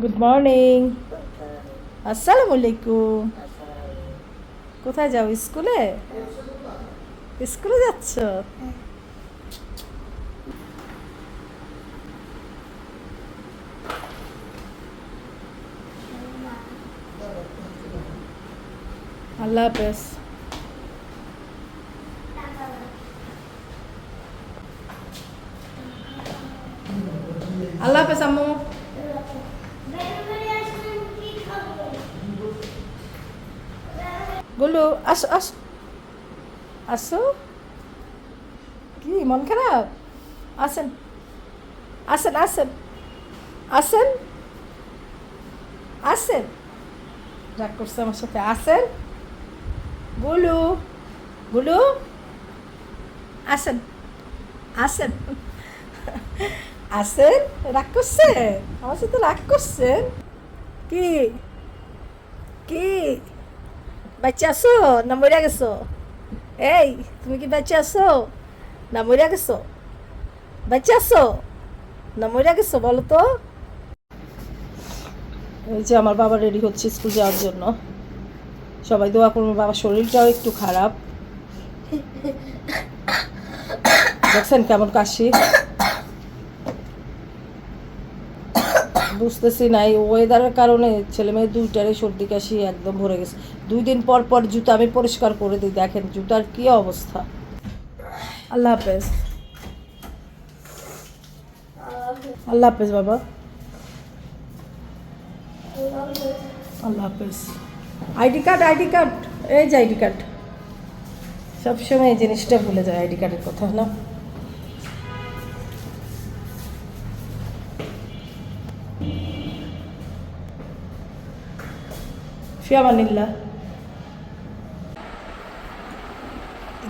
Good morning. আসসালামু আলাইকুম। কোথায় যাও? স্কুলে? স্কুলে যাচ্ছ? আল্লাহ হাফেজ। আল্লাহ হাফেজ আম্মু। গুলু আসো আসো আসো। কি মন খারাপ? আসেন আসেন আসেন আসেন আসেন। রাগ করছে আমার সাথে। আসেন গুলু, গুলু আসেন আসেন আসেন। রাগ করছে আমার সাথে? রাগ করছেন? কি কি বাচ্চা আছো না মরিয়া গেছো? এই, তুমি কি বাচ্চা আছো না মরিয়া গেছো? বাচ্চা আছো না মরিয়া গেছো বলো তো? এই যে আমার বাবা রেডি হচ্ছে স্কুল যাওয়ার জন্য। সবাই দোয়া করবো, বাবার শরীরটাও একটু খারাপ। দেখছেন কেমন কাশি? বুঝতেছি না, এই ওয়েদারের কারণে ছেলে মেয়ে দুইটারই সর্দি কাশি একদম ভরে গেছে। 2 দিন পর পর জুতা আমি পরিষ্কার করে দিই, দেখেন জুতার কি অবস্থা। আল্লাহ হাফেজ। আল্লাহ হাফেজ বাবা। আল্লাহ হাফেজ। আইডি কার্ড, আইডি কার্ড, এই যে আইডি কার্ড। সবসময় এই জিনিসটা ভুলে যায়, আইডি কার্ডের কথা না। ফিয়ামানিল্লাহ।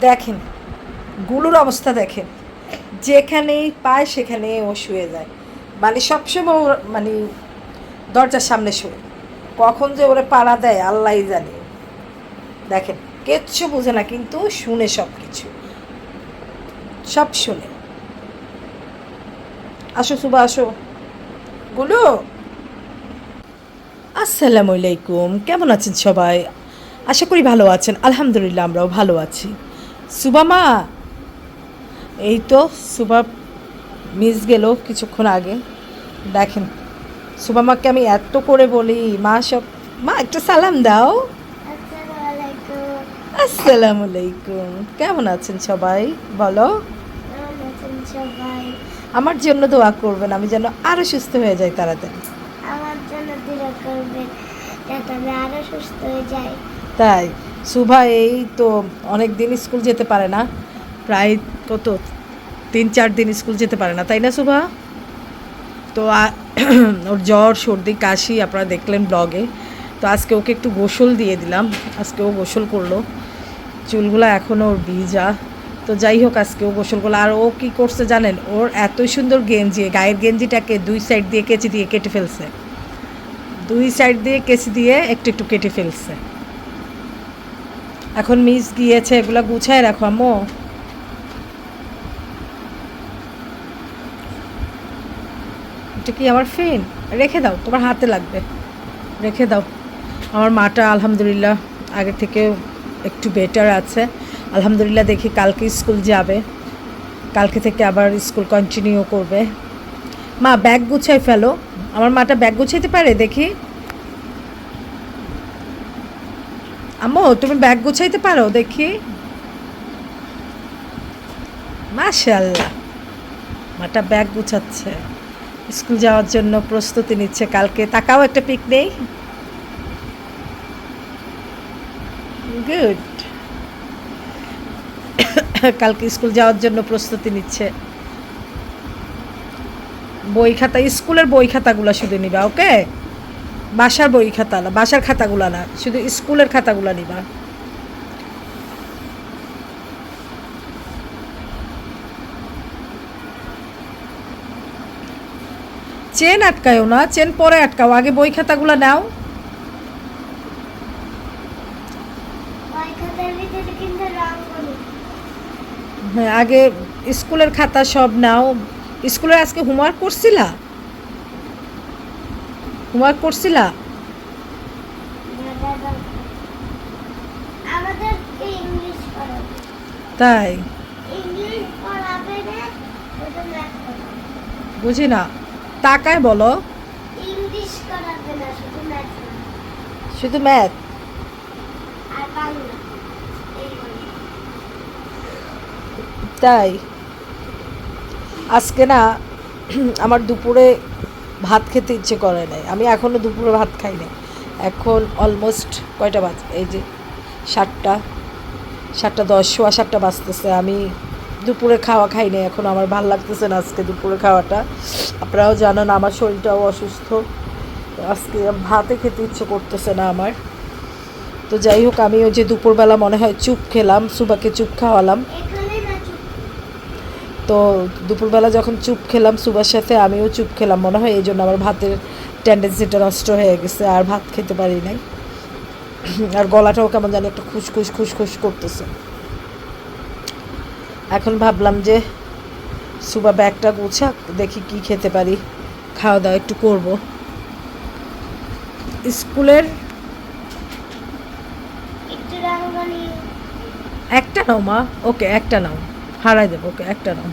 দেখেন গুলুর অবস্থা দেখেন, যেখানেই পায় সেখানেই ও শুয়ে যায়। মানে সবসময় ওর মানে দরজার সামনে শুয়ে। কখন যে ওরে পাড়া দেয় আল্লাহই জানে। দেখেন কিচ্ছু বোঝে না কিন্তু শুনে সব কিছু, সব শুনে। আসো সুবা আসো। গুলু আসসালামু আলাইকুম। কেমন আছেন সবাই? আশা করি ভালো আছেন। আলহামদুলিল্লাহ আমরাও ভালো আছি। সুবা মা, এই তো সুবা মিস গেল কিছুক্ষণ আগে। দেখেন সুবা মাকে আমি এত করে বলি, মা সব, মা একটা সালাম দাও। আসসালামু আলাইকুম। কেমন আছেন সবাই বলো? আমার জন্য দোয়া করবেন, আমি যেন আরো সুস্থ হয়ে যাই তাড়াতাড়ি। আমার জন্য দোয়া করবেন যাতে আমি আরো সুস্থ হয়ে যাই। তাই সুভা এই তো অনেক দিন স্কুল যেতে পারে না, প্রায় কত 3-4 দিন স্কুল যেতে পারে না, তাই না সুভা? তো ওর জ্বর সর্দি কাশি আপনারা দেখলেন ব্লগে। তো আজকে ওকে একটু গোসল দিয়ে দিলাম, আজকে ও গোসল করলো। চুলগুলো এখনও ওর ভিজা। তো যাই হোক আজকে ও গোসল করলো। আর ও কী করছে জানেন? ওর এতই সুন্দর গেঞ্জি, গায়ের গেঞ্জিটাকে 2 সাইড দিয়ে কেচি দিয়ে কেটে ফেলছে। 2 সাইড দিয়ে কেচি দিয়ে একটু একটু কেটে ফেলছে। এখন মিস গিয়েছে, এগুলো গুছায় রাখো আম্মু। এটা কি আমার ফেন? রেখে দাও, তোমার হাতে লাগবে, রেখে দাও। আমার মাটা আলহামদুলিল্লাহ আগের থেকে একটু বেটার আছে আলহামদুলিল্লাহ। দেখি কালকে স্কুল যাবে, কালকে থেকে আবার স্কুল কন্টিনিউ করবে। মা ব্যাগ গুছাই ফেলো। আমার মাটা ব্যাগ গুছাইতে পারে দেখি। আম্মু তুমি ব্যাগ গুছাইতে পারো দেখি? মাশাআল্লাহ, মাটা ব্যাগ গুছাচ্ছে, স্কুল যাওয়ার জন্য প্রস্তুতি নিচ্ছে। কালকে তাকাও একটা পিক নেই। গুড। কালকে স্কুল যাওয়ার জন্য প্রস্তুতি নিচ্ছে। বই খাতা, স্কুলের বই খাতাগুলো শুধু নিবা, ওকে? বাসার বই খাতা না, বাসার খাতাগুলো না, শুধু স্কুলের খাতাগুলো নিবা। চেন আটকায়ও না, চেন পরে আটকাও, আগে বই খাতাগুলো নাও। ওই খাতার ভিতরে কিন্তু রং করি। হ্যাঁ আগে স্কুলের খাতা সব নাও। স্কুলের আজকে হোমওয়ার্ক করছিলা? হোমওয়ার্ক করছিলা? মজার গল্প। আমাদেরকে ইংলিশ পড়াবে। তাই? ইংলিশ পড়াবে না, শুধু ম্যাথ পড়াবে। বুঝি না, টাকায় বলো। ইংলিশ করাবে না, শুধু ম্যাথ পড়াবে। শুধু ম্যাথ? আর বাংলা এই বলে। তাই? আজকে না আমার দুপুরে ভাত খেতে ইচ্ছে করে নাই, আমি এখনও দুপুরে ভাত খাই নাই। এখন অলমোস্ট কয়টা বাজ, এই যে 7:10, 7:15 বাজতেছে। আমি দুপুরে খাওয়া খাই নাই, এখন আমার ভালো লাগতেছে না আজকে দুপুরে খাওয়াটা। আপনারাও জানেন আমার শরীরটাও অসুস্থ, আজকে ভাতে খেতে ইচ্ছে করতেছে না আমার। তো যাই হোক, আমি ওই যে দুপুরবেলা মনে হয় চুপ খেলাম, সুবাকে চুপ খাওয়ালাম। এখানে না চুপ। তো দুপুরবেলা যখন চুপ খেলাম সুবার সাথে, আমিও চুপ খেলাম মনে হয়, এই জন্য আমার ভাতের টেন্ডেন্সিটা নষ্ট হয়ে গেছে, আর ভাত খেতে পারি নাই। আর গলাটাও কেমন জানি একটা খুসখুস খুসখুস করতেছে। এখন ভাবলাম যে সুবা ব্যাগটা গুছাক, দেখি কি খেতে পারি, খাওয়া দাওয়া একটু করব। স্কুলের একটু রাঙ্গনি। একটা নাও মা, ওকে একটা নাও, হারাই দেবো, ওকে একটা নাও।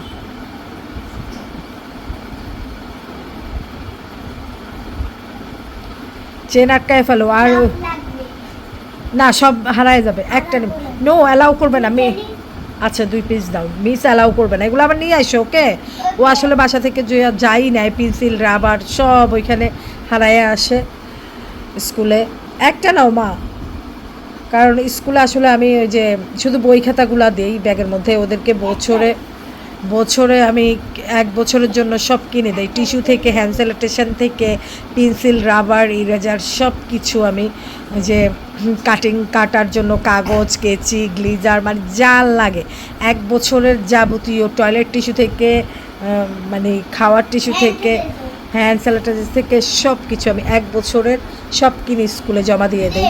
চেন আটকায় ফেলো, আর লাগবে। না সব হারায় যাবে, একটা নেব। নো, অ্যালাউ করবে না মেয়ে। আচ্ছা 2 পিস দাও, মিস অ্যালাউ করবে না, এগুলো আবার নিয়ে আসো ওকে। ও আসলে বাসা থেকে যাই নেয়, পেন্সিল রাবার সব ওইখানে হারায় আসে স্কুলে। একটা নাও মা, কারণ স্কুলে আসলে আমি ওই যে শুধু বই খাতাগুলো দিই ব্যাগের মধ্যে, ওদেরকে বছরে আমি 1 বছরের জন্য সব কিনে দেই, টিস্যু থেকে, হ্যান্ড স্যানিটাইজেশন থেকে, পেন্সিল রাবার ইরেজার সব কিছু আমি যে কাটার জন্য কাগজ, কেচি, গ্লিজার, মানে যা লাগে 1 বছরের যাবতীয়, টয়লেট টিস্যু থেকে মানে খাওয়ার টিস্যু থেকে, হ্যান্ড স্যানিটাইজার থেকে সব কিছু আমি 1 বছরের সব কিনে স্কুলে জমা দিয়ে দিই।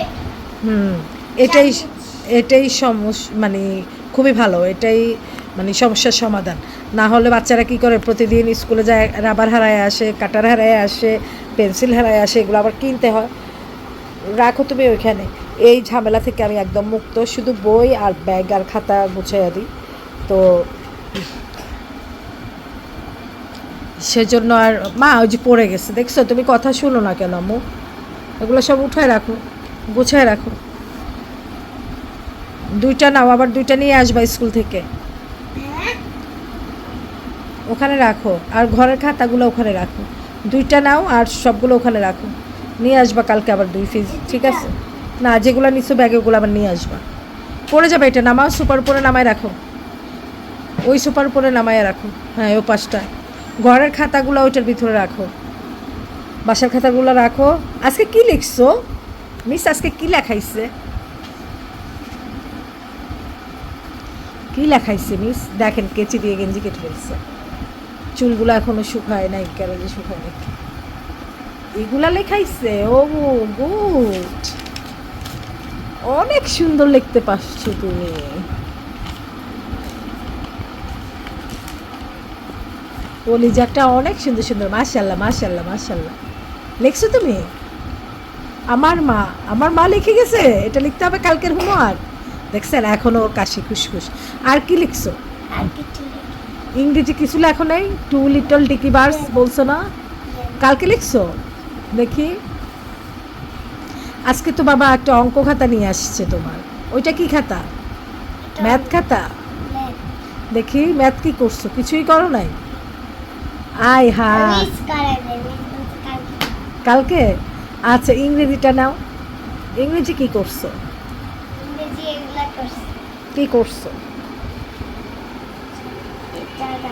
এটাই মানে খুবই ভালো, এটাই মানে সমস্যার সমাধান। না হলে বাচ্চারা কী করে, প্রতিদিন স্কুলে যায়, রাবার হারায় আসে, কাটার হারায় আসে, পেন্সিল হারায় আসে, এগুলো আবার কিনতে হয়। রাখো তুমি ওইখানে, এই ঝামেলা থেকে আমি একদম মুক্ত, শুধু বই আর ব্যাগ আর খাতা গুছিয়ে দিই। তো সেজন্য আর মা ওই যে পড়ে গেছে, দেখছো তুমি কথা শুনো না কেন আম্মু? এগুলো সব উঠায় রাখো, গুছায় রাখো। 2টা নাও, আবার 2টা নিয়ে আসবা স্কুল থেকে, ওখানে রাখো। আর ঘরের খাতাগুলো ওখানে রাখো, 2টা নাও আর সবগুলো ওখানে রাখো, নিয়ে আসবা কালকে আবার 2 পিস, ঠিক আছে? না, যেগুলো নিচ্ছ ব্যাগে ওগুলো আবার নিয়ে আসবা। পড়ে যাবে, এটা নামাও, সুপার উপরে নামায় রাখো, ওই সুপার উপরে নামায় রাখো। হ্যাঁ, ও পাশটায় ঘরের খাতাগুলো ওইটার ভিতরে রাখো, বাসার খাতাগুলো রাখো। আজকে কি লিখছো মিস? আজকে কি লেখাইছে? কি লেখাইছে মিস? দেখেন, কেচি দিয়ে গেঞ্জি কেটে ফেলছে, চুলগুলো এখনো শুকায় নাই, কেন যে শুকায় নাই, এগুলা লেখাইছে। ও গুড, অনেক সুন্দর লিখতে পারছো তুমি। কলিজাটা অনেক সুন্দর সুন্দর, মাশাআল্লাহ মাশাআল্লাহ মাশাআল্লাহ লিখছো তুমি। আমার মা লিখে গেছে, এটা লিখতে হবে কালকের হোমওয়ার্ক। দেখছেন, এখনো ওর কাশি খুশখুশ। আর কি লিখছো? আর কিছু নেই। ইংরেজি কিছু লেখো নাই? 2 লিটল ডিকি বার্ডস বলছো না, কালকে লিখছো? দেখি, আজকে তো বাবা একটা অঙ্ক খাতা নিয়ে আসছে তোমার, ওইটা কি খাতা? ম্যাথ খাতা? দেখি ম্যাথ কি করছো, কিছুই করো নাই? আয় হা, মিস করাবে, মিস বলতে কালকে। কালকে? আচ্ছা, ইংরেজিটা নাও, ইংরেজি কি করছো? ইংরেজি এগুলা করছি। কি করছো? এটা না।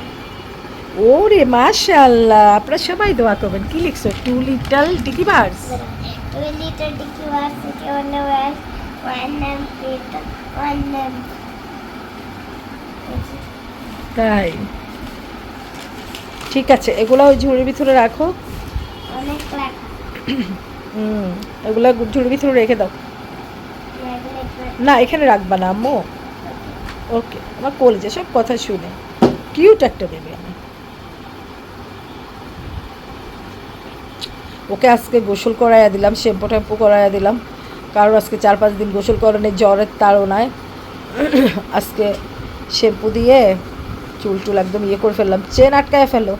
ওরে মাশাআল্লাহ, আপনারা সবাই দোয়া করবেন। কি লিখছো? 2 little dicky birds. 2 little dicky was sitting on the well, one name Peter, one name. তাই? ঠিক আছে, এগুলো ওই ঝুড়ির ভিতরে রাখো। অনেক লেখা। এগুলো ঝুড়ির ভিতরে রেখে দাও। না, এখানে রাখবা না আম্মু। ওকে, আমার কলেজে সব কথা শুনে কিউট একটা বেবি আমি। ওকে আজকে গোসল করাইয়া দিলাম, শ্যাম্পু ট্যাম্পু করাইয়া দিলাম, কারণ আজকে 4-5 দিন গোসল করানোর জ্বরের তাড়নায় আজকে শ্যাম্পু দিয়ে চুল টুল একদম ইয়ে করে ফেললাম। চেন আটকায় ফেলো,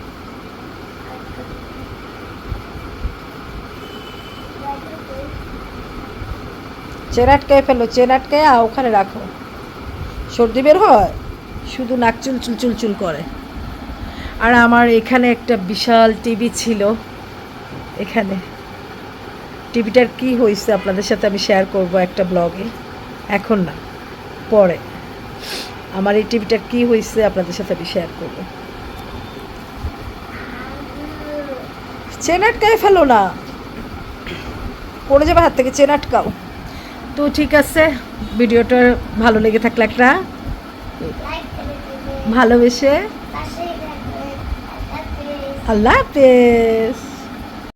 চেন আটকায় ফেলো, চেন আটকায় ওখানে রাখো। সর্দি বের হয়, শুধু নাক চুল চুল চুল চুল করে। আর আমার এখানে একটা বিশাল টিভি ছিল, এখানে টিভিটার কি হয়েছে আপনাদের সাথে আমি শেয়ার করব একটা ব্লগে, এখন না, পরে। আমার এই টিভিটার কি হয়েছে আপনাদের সাথে আমি শেয়ার করব। চেন আটকায় ফেলো না, পড়ে যাবে হাত থেকে, চেন আটকাও। তো ঠিক আছে, ভিডিওটা ভালো লেগে থাকলে একটা লাইক করে দেবে, ভালোবেসে পাশেই থাকবে। আল্লাহ হাফেজ। আল্লাহ হাফেজ।